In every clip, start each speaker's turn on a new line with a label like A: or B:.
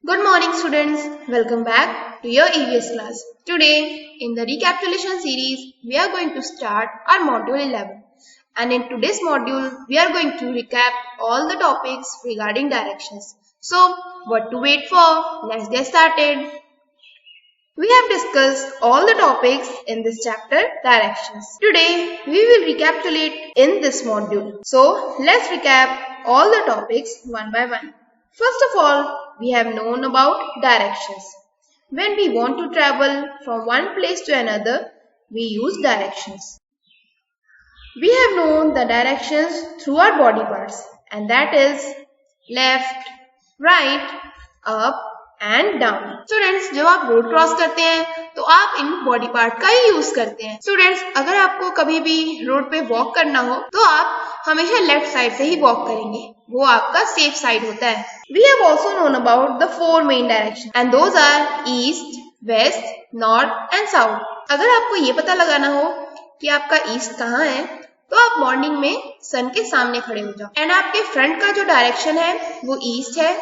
A: Good morning students, welcome back to your EVS class. Today in the recapitulation series, we are going to start our module 11 and in today's module, we are going to recap all the topics regarding directions. So what to wait for? Let's get started. We have discussed all the topics in this chapter, directions. Today we will recapitulate in this module. So let's recap all the topics one by one. First of all, we have known about directions. When we want to travel from one place to another, we use directions. We have known the directions through our body parts, and that is left, right, up and down. Students, जब आप road cross करते हैं तो आप in body part का ही use करते हैं. Students, अगर आपको कभी भी रोड पे वॉक करना हो तो आप हमेशा लेफ्ट साइड से ही वॉक करेंगे. वो आपका सेफ साइड होता है. We have also known about the four main directions and those are east, west, north and south. अगर आपको ये पता लगाना हो कि आपका ईस्ट कहाँ है तो आप मॉर्निंग में सन के सामने खड़े हो जाओ. एंड आपके फ्रंट का जो डायरेक्शन है वो ईस्ट है,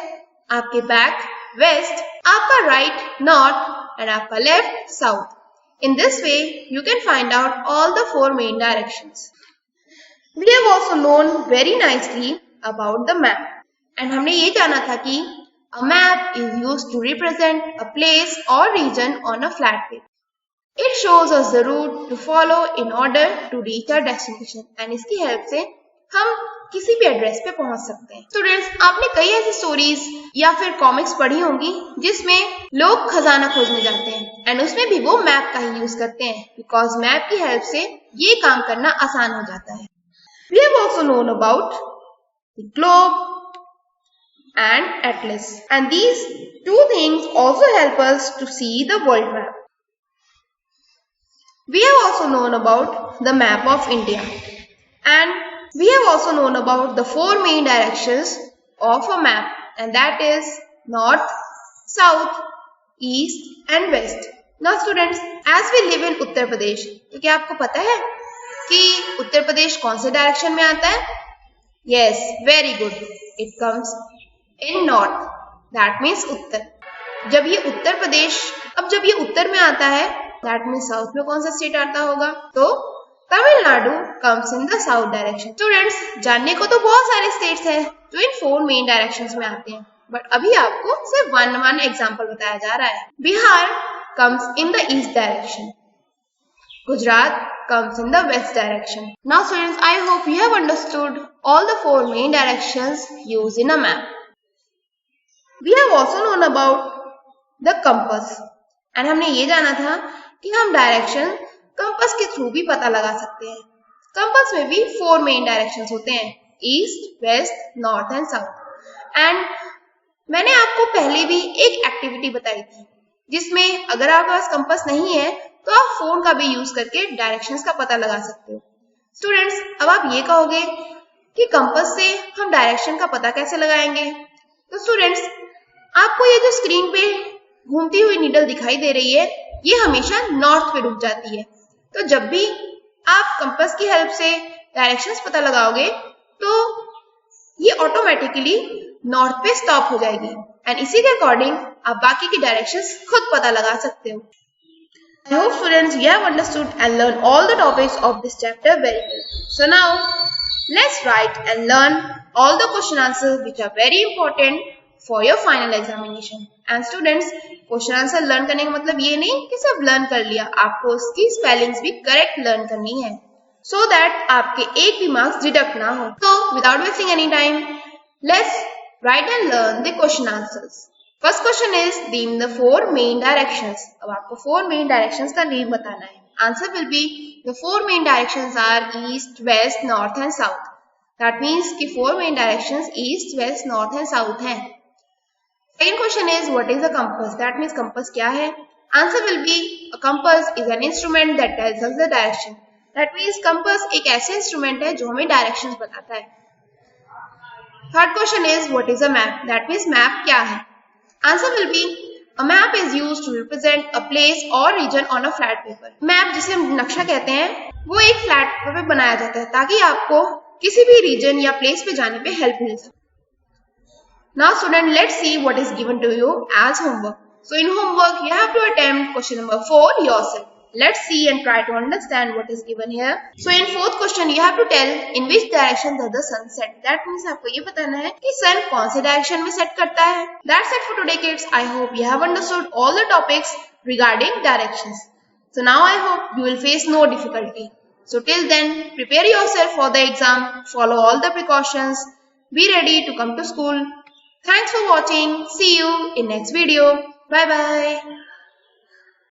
A: आपके बैक वेस्ट, आपका राइट नॉर्थ एंड आपका left south. In this way, you can find out all the four main directions. We have also known very nicely about the map. And हमने ये जाना था कि a map is used to represent a place or region on a flat paper. It shows us the route to follow in order to reach our destination. And इसकी help से हम किसी भी एड्रेस पे पहुंच सकते हैं. स्टूडेंट्स, आपने कई ऐसी स्टोरीज या फिर कॉमिक्स पढ़ी होंगी जिसमें लोग खजाना खोजने जाते हैं एंड उसमें भी वो मैप का ही यूज करते हैं बिकॉज मैप की हेल्प से ये काम करना आसान हो जाता है. We have also known about the globe and atlas, and these two things also help us to see the world map. We have also known about the map of India, and we have also known about the four main directions of a map, and that is north, south, east and west. Now students, as we live in Uttar Pradesh, तो क्या आपको पता है कि उत्तर प्रदेश कौन से direction में आता है? Yes, very good. It comes in north. That means उत्तर. जब ये उत्तर में आता है, that means साउथ में कौन सा स्टेट आता होगा? तो Tamil Nadu comes in the south direction. Students, जानने को तो बहुत सारे स्टेट्स हैं जो इन फोर मेन डायरेक्शंस में आते हैं, बट अभी आपको सिर्फ वन एग्जांपल बताया जा रहा है. Bihar comes in the east direction. Gujarat comes in the west direction. Now students, I hope you have understood all the four main directions used in a map. We have also known about the compass. And हमने ये जाना था कि हम direction compass के through भी पता लगा सकते हैं. कंपास में भी फोर मेन डायरेक्शंस होते हैं, east, west, north and south. And मैंने आपको पहले भी एक एक्टिविटी बताई थी जिसमें अगर आपके पास कंपास नहीं है तो आप फोन का भी यूज करके डायरेक्शंस का पता लगा सकते हो. स्टूडेंट्स, अब आप ये कहोगे कि कंपास से हम डायरेक्शन का पता कैसे लगाएंगे? तो स्टूडेंट्स, आपको ये जो स्क्रीन पे घूमती हुई नीडल दिखाई दे रही है, ये हमेशा नॉर्थ पे रुक जाती है. तो जब भी आप कंपास की हेल्प से डायरेक्शंस पता लगाओगे तो ये ऑटोमेटिकली नॉर्थ पे स्टॉप हो जाएगी एंड इसी के अकॉर्डिंग आप बाकी की डायरेक्शंस खुद पता लगा सकते हो. I hope students you have understood and learned all the topics of this chapter very well. So now let's write and learn all the question answers which are very important for your final examination. And students, question answer learn करने का मतलब ये नहीं कि सिर्फ learn कर लिया, आपको उसकी स्पेलिंग्स भी करेक्ट लर्न करनी है so that आपके एक भी मार्क्स डिडक्ट ना हो. So without wasting any time, let's write and learn the question answers. First question is name the four main directions. अब आपको four main directions का नेम बताना है. Answer will be the four main directions are east, west, north and south. That means कि four main directions east, west, north and south हैं. Second question is what is a compass? That means compass क्या है? Answer will be a compass is an instrument that tells us the direction. That means compass एक ऐसे instrument है जो हमें directions बताता है. Third question is what is a map? That means map क्या है? Answer will be a map is used to represent a place or region on a flat paper. Map जिसे हम नक्शा कहते हैं वो एक फ्लैट पेपर पे बनाया जाता है ताकि आपको किसी भी रीजन या प्लेस पे जाने पे हेल्प मिल सके. Now student, let's see what is given to you as homework. So in homework, you have to attempt question number 4 yourself. Let's see and try to understand what is given here. So in fourth question, you have to tell in which direction does the sun set. That means आपको ये बताना है कि sun कौन से direction में set करता है. That's it for today, kids. I hope you have understood all the topics regarding directions. So now I hope you will face no difficulty. So till then, prepare yourself for the exam. Follow all the precautions. Be ready to come to school. Thanks for watching. See you in next video. Bye bye.